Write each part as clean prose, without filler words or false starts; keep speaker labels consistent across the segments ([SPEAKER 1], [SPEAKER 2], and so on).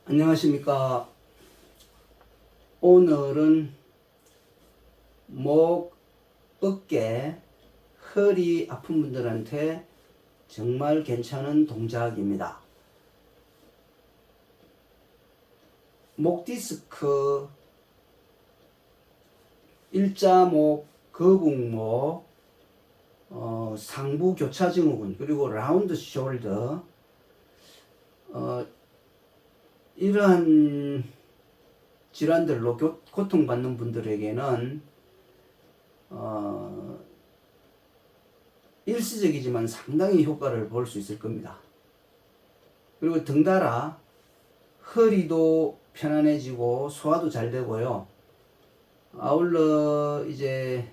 [SPEAKER 1] 안녕하십니까. 오늘은 목, 어깨, 허리 아픈 분들한테 정말 괜찮은 동작입니다. 목 디스크, 일자목, 거북목, 상부 교차 증후군, 그리고 라운드 숄더, 이러한 질환들로 고통받는 분들에게는 일시적이지만 상당히 효과를 볼 수 있을 겁니다. 그리고 덩달아 허리도 편안해지고 소화도 잘 되고요. 아울러 이제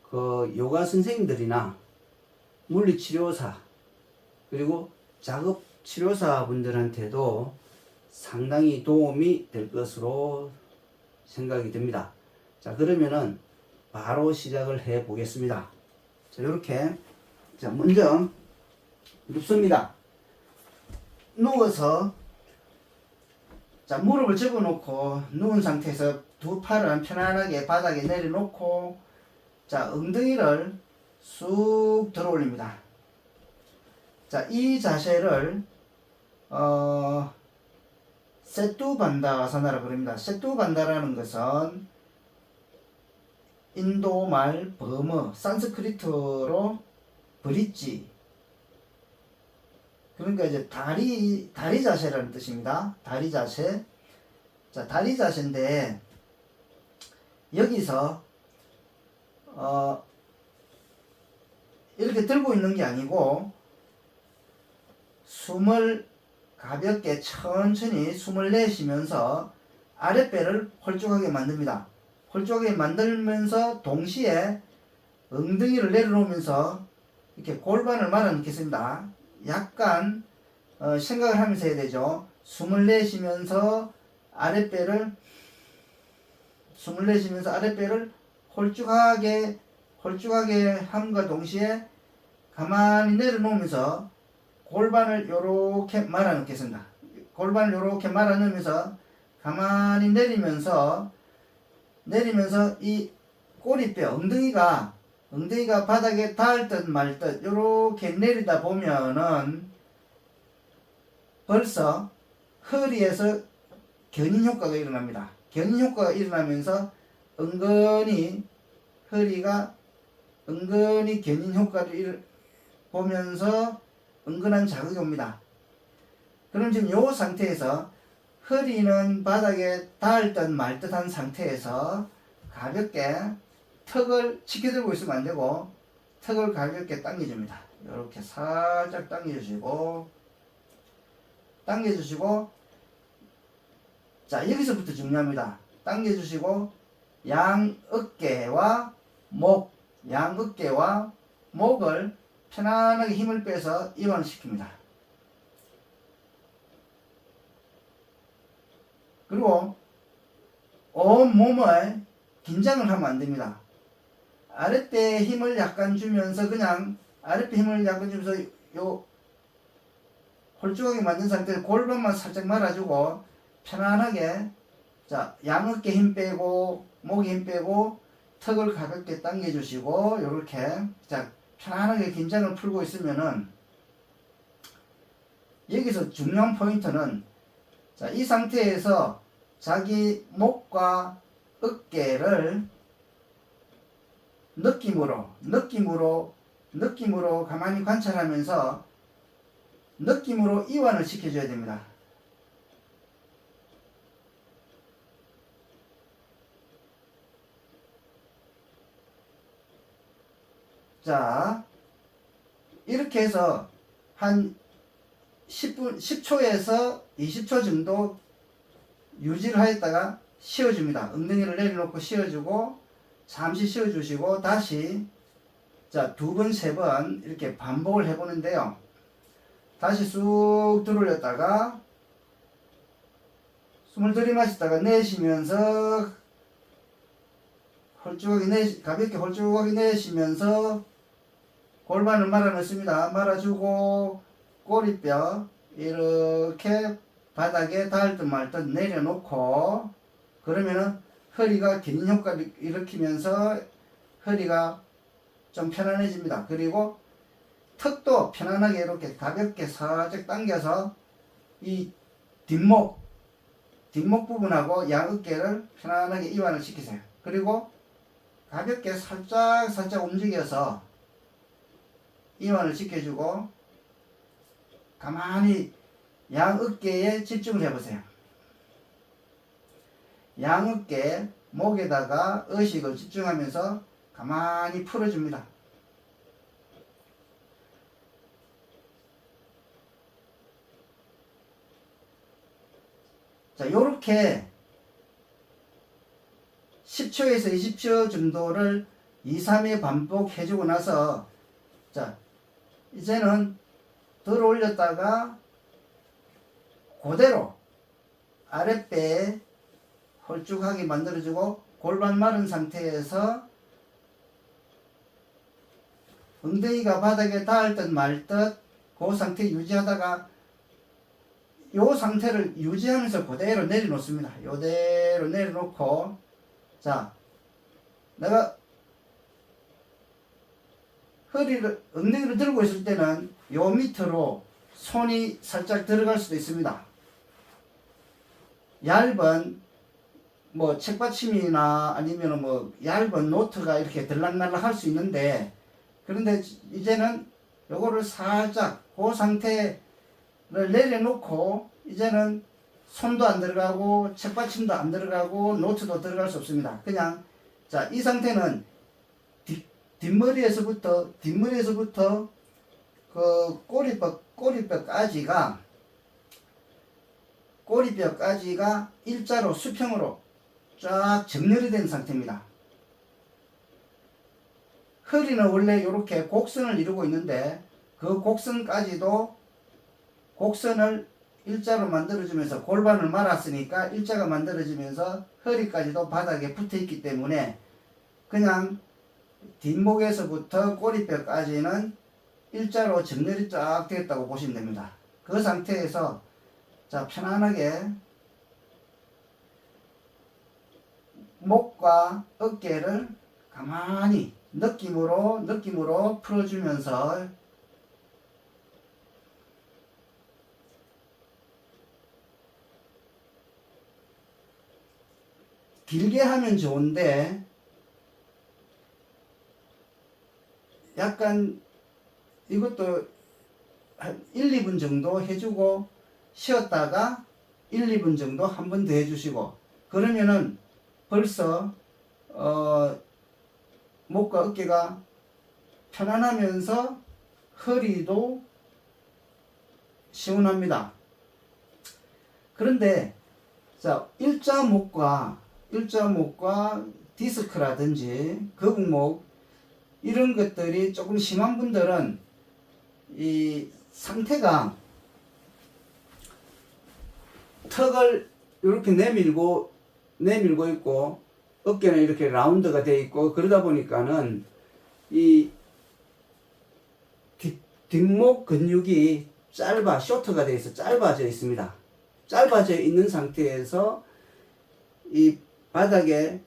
[SPEAKER 1] 그 요가 선생님들이나 물리치료사 그리고 작업치료사 분들한테도 상당히 도움이 될 것으로 생각이 듭니다. 자, 그러면은 바로 시작을 해 보겠습니다. 자, 이렇게 자, 먼저 눕습니다. 누워서 자, 무릎을 접어 놓고 누운 상태에서 두 팔을 편안하게 바닥에 내려놓고 자, 엉덩이를 쑥 들어 올립니다. 자, 이 자세를 세뚜반다아사나라 그럽니다. 세뚜반다라는 것은 인도말 버머 산스크리트로 브릿지, 그러니까 이제 다리 자세라는 뜻입니다. 다리 자세. 자, 다리 자세인데 여기서 이렇게 들고 있는 게 아니고 숨을 가볍게 천천히 숨을 내쉬면서 아랫배를 홀쭉하게 만듭니다. 홀쭉하게 만들면서 동시에 엉덩이를 내려놓으면서 이렇게 골반을 말아 넣겠습니다. 약간 생각을 하면서 해야 되죠. 숨을 내쉬면서 아랫배를 홀쭉하게 함과 동시에 가만히 내려놓으면서 골반을 요렇게 말아 넣겠습니다. 골반을 요렇게 말아 넣으면서 가만히 내리면서 이 꼬리뼈, 엉덩이가 바닥에 닿을 듯 말 듯 요렇게 내리다 보면은 벌써 허리에서 견인 효과가 일어납니다. 견인 효과가 일어나면서 은근히 견인 효과를 보면서 은근한 자극이 옵니다. 그럼 지금 이 상태에서 허리는 바닥에 닿을 듯 말 듯한 상태에서 가볍게 턱을 치켜들고 있으면 안 되고 턱을 가볍게 당겨줍니다. 이렇게 살짝 당겨주시고 자, 여기서부터 중요합니다. 당겨주시고 양 어깨와 목을 편안하게 힘을 빼서 이완시킵니다. 그리고 온 몸을 긴장을 하면 안 됩니다. 아랫배에 힘을 약간 주면서 요 홀쭉하게 만든 상태에서 골반만 살짝 말아주고 편안하게 자, 양어깨 힘 빼고 목에 힘 빼고 턱을 가볍게 당겨주시고 요렇게 자, 편안하게 긴장을 풀고 있으면은 여기서 중요한 포인트는 자, 이 상태에서 자기 목과 어깨를 느낌으로 가만히 관찰하면서 느낌으로 이완을 시켜줘야 됩니다. 자, 이렇게 해서 한 10초에서 20초 정도 유지를 하였다가 쉬어줍니다. 엉덩이를 내려놓고 쉬어주고 잠시 쉬어주시고 다시 자, 2번, 3번 이렇게 반복을 해보는데요. 다시 쑥 들어올렸다가 숨을 들이마시다가 내쉬면서 가볍게 홀쭉하게 내쉬면서 골반을 말아 넣습니다. 말아주고 꼬리뼈 이렇게 바닥에 닿을 듯 말 듯 내려놓고 그러면은 허리가 긴 효과를 일으키면서 허리가 좀 편안해집니다. 그리고 턱도 편안하게 이렇게 가볍게 살짝 당겨서 이 뒷목 부분하고 양어깨를 편안하게 이완을 시키세요. 그리고 가볍게 살짝 움직여서 이완을 시켜주고 가만히 양어깨에 집중을 해보세요. 양어깨 목에다가 의식을 집중하면서 가만히 풀어줍니다. 자, 요렇게 10초에서 20초 정도를 2, 3회 반복해주고 나서 자, 이제는 들어 올렸다가 그대로 아랫배에 홀쭉하게 만들어주고 골반 마른 상태에서 엉덩이가 바닥에 닿을 듯 말 듯 그 상태 유지하다가 요 상태를 유지하면서 그대로 내려놓습니다. 요대로 내려놓고 자, 내가 엉덩이를 들고 있을 때는 요 밑으로 손이 살짝 들어갈 수도 있습니다. 얇은 뭐 책받침이나 아니면 뭐 얇은 노트가 이렇게 들락날락 할 수 있는데 그런데 이제는 요거를 살짝 그 상태를 내려놓고 이제는 손도 안 들어가고 책받침도 안 들어가고 노트도 들어갈 수 없습니다. 그냥 자, 이 상태는 뒷머리에서부터 그 꼬리뼈까지가 일자로 수평으로 쫙 정렬이 된 상태입니다. 허리는 원래 이렇게 곡선을 이루고 있는데 그 곡선까지도 곡선을 일자로 만들어주면서 골반을 말았으니까 일자가 만들어지면서 허리까지도 바닥에 붙어 있기 때문에 그냥 뒷목에서부터 꼬리뼈까지는 일자로 정렬이 쫙 되었다고 보시면 됩니다. 그 상태에서 자, 편안하게 목과 어깨를 가만히 느낌으로 풀어주면서 길게 하면 좋은데 약간 이것도 한 1, 2분 정도 해주고 쉬었다가 1, 2분 정도 한 번 더 해주시고 그러면은 벌써 목과 어깨가 편안하면서 허리도 시원합니다. 그런데 자, 일자목과 디스크라든지 거북목 이런 것들이 조금 심한 분들은 이 상태가 턱을 이렇게 내밀고 있고 어깨는 이렇게 라운드가 되어 있고 그러다 보니까는 이 뒷목 근육이 쇼트가 되어 있어 짧아져 있습니다. 짧아져 있는 상태에서 이 바닥에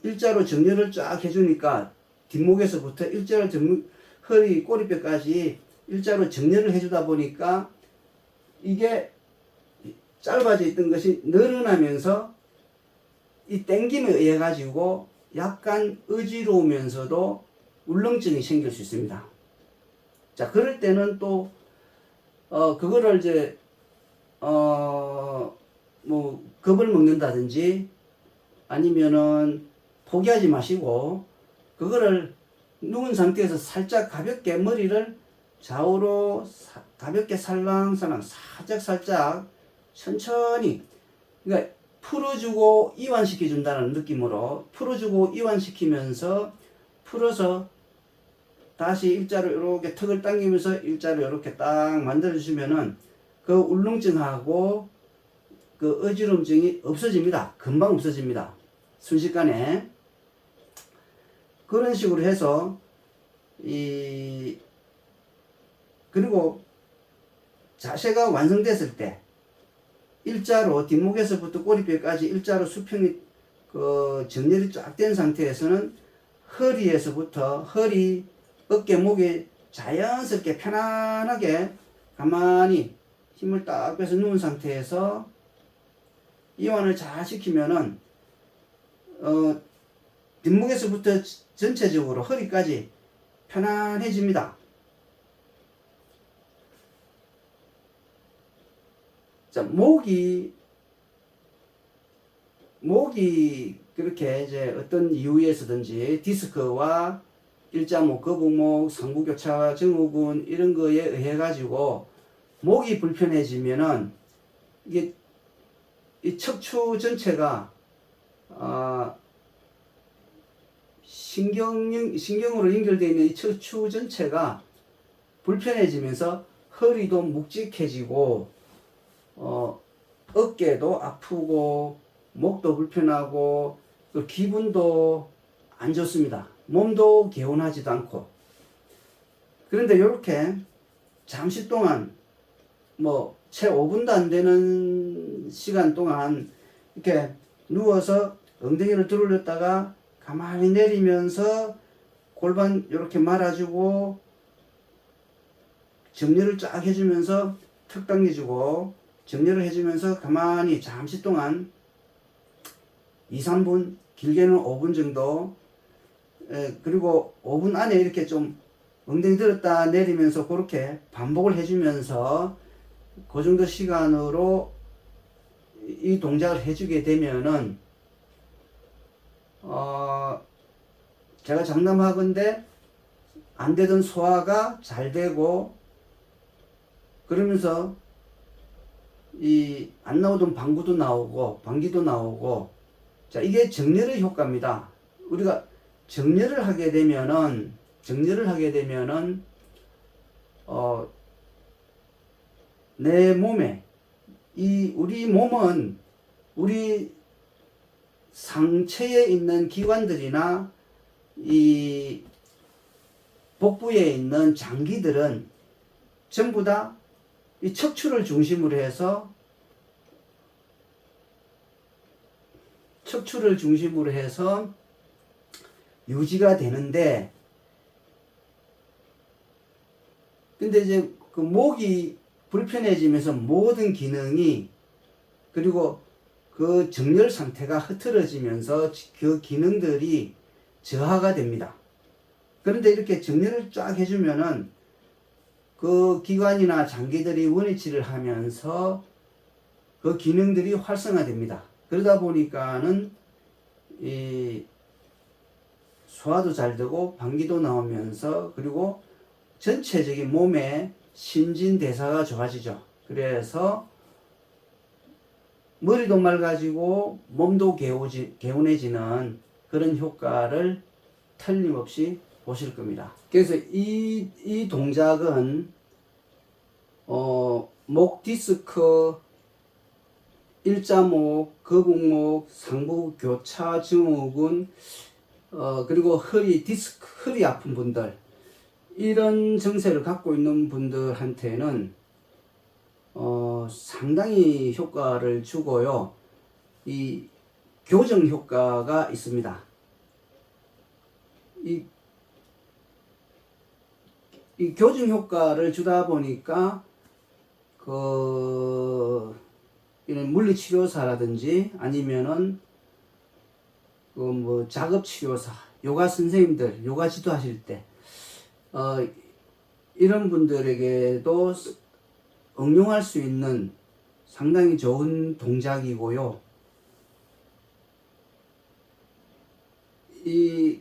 [SPEAKER 1] 일자로 정렬을 쫙 해주니까 뒷목에서부터 일자로 허리 꼬리뼈까지 일자로 정렬을 해주다 보니까 이게 짧아져 있던 것이 늘어나면서 이 땡김에 의해 가지고 약간 어지러우면서도 울렁증이 생길 수 있습니다. 자, 그럴 때는 또 그거를 이제 뭐 겁을 먹는다든지 아니면은 포기하지 마시고 그거를 누운 상태에서 살짝 가볍게 머리를 좌우로 가볍게 살랑살랑 살짝 천천히 그러니까 풀어주고 이완시켜 준다는 느낌으로 풀어주고 이완시키면서 풀어서 다시 일자로 이렇게 턱을 당기면서 일자로 이렇게 딱 만들어 주시면은 그 울렁증하고 그 어지럼증이 없어집니다. 금방 없어집니다. 순식간에. 그런 식으로 해서 그리고 자세가 완성됐을 때 일자로 뒷목에서부터 꼬리뼈까지 일자로 수평이 정렬이 쫙 된 상태에서는 허리에서부터 허리, 어깨, 목에 자연스럽게 편안하게 가만히 힘을 딱 빼서 누운 상태에서 이완을 잘 시키면은 뒷목에서부터 전체적으로 허리까지 편안해집니다. 자, 목이 그렇게 이제 어떤 이유에서든지 디스크와 일자목, 거북목, 상부교차, 증후군 이런 거에 의해 가지고 목이 불편해지면은 이게 이 척추 전체가 신경으로 연결되어 있는 이 척추 전체가 불편해지면서 허리도 묵직해지고 어깨도 아프고 목도 불편하고 기분도 안 좋습니다. 몸도 개운하지도 않고. 그런데 이렇게 잠시 동안 채 5분도 안 되는 시간 동안 이렇게 누워서 엉덩이를 들어올렸다가 가만히 내리면서 골반 이렇게 말아주고 정렬을 쫙 해주면서 턱 당겨주고 정렬을 해주면서 가만히 잠시 동안 2, 3분, 길게는 5분 정도, 그리고 5분 안에 이렇게 좀 엉덩이 들었다 내리면서 그렇게 반복을 해주면서 그 정도 시간으로 이 동작을 해주게 되면은 제가 장담하건대 안 되던 소화가 잘 되고, 그러면서 이 안 나오던 방구도 나오고 방귀도 나오고, 자, 이게 정렬의 효과입니다. 우리가 정렬을 하게 되면은 내 몸에 우리 몸은 우리 상체에 있는 기관들이나 이 복부에 있는 장기들은 전부 다 이 척추를 중심으로 해서 유지가 되는데, 근데 이제 그 목이 불편해지면서 모든 기능이, 그리고 그 정렬 상태가 흐트러지면서 그 기능들이 저하가 됩니다. 그런데 이렇게 정렬을 쫙 해주면은 그 기관이나 장기들이 원위치를 하면서 그 기능들이 활성화됩니다. 그러다 보니까는 이 소화도 잘 되고 방귀도 나오면서, 그리고 전체적인 몸의 신진대사가 좋아지죠. 그래서 머리도 맑아지고 몸도 개운해지는 그런 효과를 틀림없이 보실 겁니다. 그래서 이 동작은 목 디스크, 일자목, 거북목, 상부 교차 증후군, 그리고 허리 디스크, 허리 아픈 분들, 이런 증세를 갖고 있는 분들한테는 상당히 효과를 주고요. 이 교정 효과가 있습니다. 이 교정 효과를 주다 보니까 이런 물리치료사라든지 아니면은 작업치료사, 요가 선생님들, 요가 지도하실 때 이런 분들에게도 응용할 수 있는 상당히 좋은 동작이고요. 이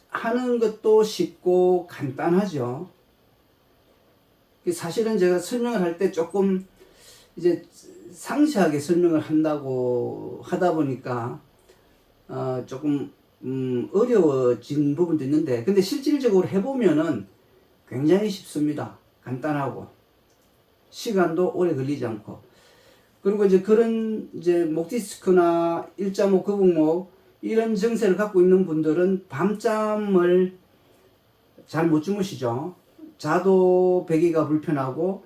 [SPEAKER 1] 하는 것도 쉽고 간단하죠. 사실은 제가 설명을 할 때 조금 이제 상세하게 설명을 한다고 하다 보니까 조금 어려워진 부분도 있는데, 근데 실질적으로 해보면은 굉장히 쉽습니다. 간단하고 시간도 오래 걸리지 않고. 그리고 이제 그런 목 디스크나 일자목, 거북목 이런 증세를 갖고 있는 분들은 밤잠을 잘 못 주무시죠. 자도 배기가 불편하고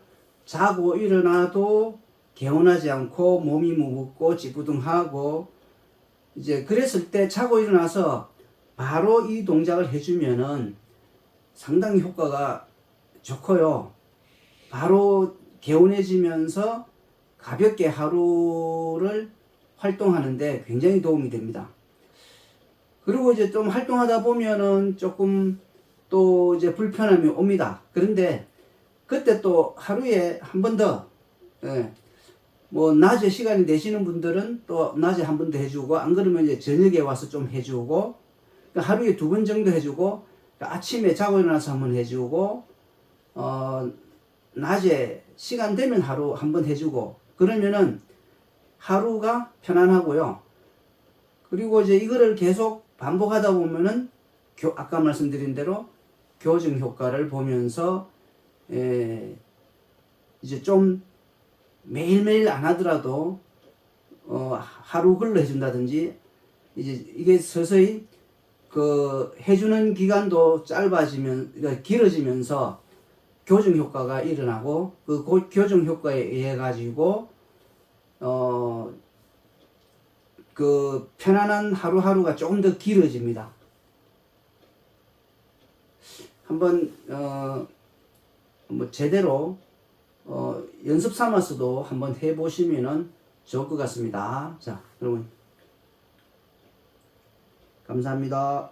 [SPEAKER 2] 자고 일어나도 개운하지 않고 몸이 무겁고 찌뿌둥하고 이제 그랬을 때 자고 일어나서 바로 이 동작을 해주면은 상당히 효과가 좋고요. 바로 개운해지면서 가볍게 하루를 활동하는데 굉장히 도움이 됩니다. 그리고 이제 좀 활동하다 보면은 조금 또 이제 불편함이 옵니다. 그런데 그때 또 하루에 한 번 더, 예, 뭐 낮에 시간이 되시는 분들은 또 낮에 한 번 더 해주고, 안 그러면 이제 저녁에 와서 좀 해주고, 그러니까 하루에 2번 정도 해주고, 그러니까 아침에 자고 일어나서 한 번 해주고, 낮에 시간 되면 하루 한 번 해주고, 그러면은 하루가 편안하고요. 그리고 이제 이거를 계속 반복하다 보면은 아까 말씀드린 대로 교정 효과를 보면서 이제 좀 매일매일 안 하더라도 하루 걸러 해준다든지 이제 이게 서서히 그 해주는 기간도 짧아지면 그러니까 길어지면서 교정 효과가 일어나고 그 교정 효과에 의해 가지고 그 편안한 하루하루가 조금 더 길어집니다. 한번 뭐 제대로 연습 삼아서도 한번 해보시면은 좋을 것 같습니다. 자, 여러분 감사합니다.